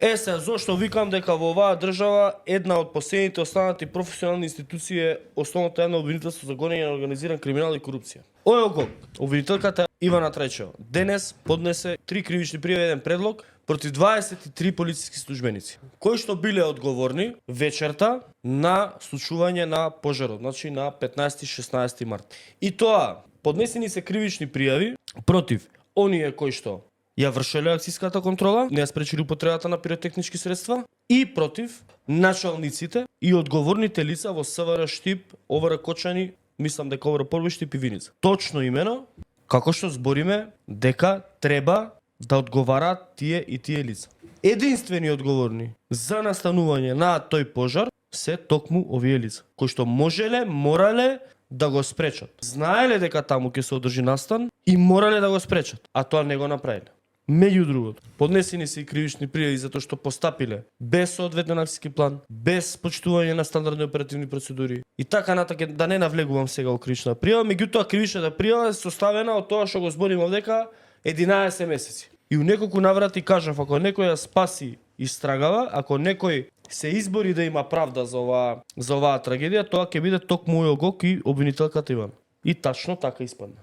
Се, зошто викам дека во оваа држава една од последните останати професионални институции е основното јавно обвинителство за гонење на организиран криминал и корупција. ОјОГ, обвинителката Ивана Трајчева, денес поднесе 3 кривични пријави и еден предлог против 23 полициски службеници, кои што биле одговорни вечерта на случување на пожарот, значи на 15-16 март. И тоа, поднесени се кривични пријави против оние кои што ја вршеле акцијската контрола, не ја спречили употребата на пиротехнички средства и против началниците и одговорните лица во СВР Штип, ОВР Кочани, мислам дека ОВР Порвој Штип и Виница. Точно имено, како што збориме дека треба да одговараат тие и тие лица. Единствени одговорни за настанување на тој пожар се токму овие лица, кои што можеле, морале да го спречат. Знаеле дека таму ќе се одржи настан и морале да го спречат, а тоа не го направиле. Меѓу другото, поднесени се и кривични пријави затоа што постапиле без соодветен акцијски план, без почитување на стандардни оперативни процедури и така натаму, да не навлегувам сега во кривична пријава, меѓутоа кривичната пријава е составена од тоа што го збориме овдека 11 месеци. И у неколку наврати кажав, ако некој ја спаси истрагава, ако некој се избори да има правда за оваа трагедија, тоа ќе биде токму ОјОГ и обвинителката Ивана. И тачно така испадна.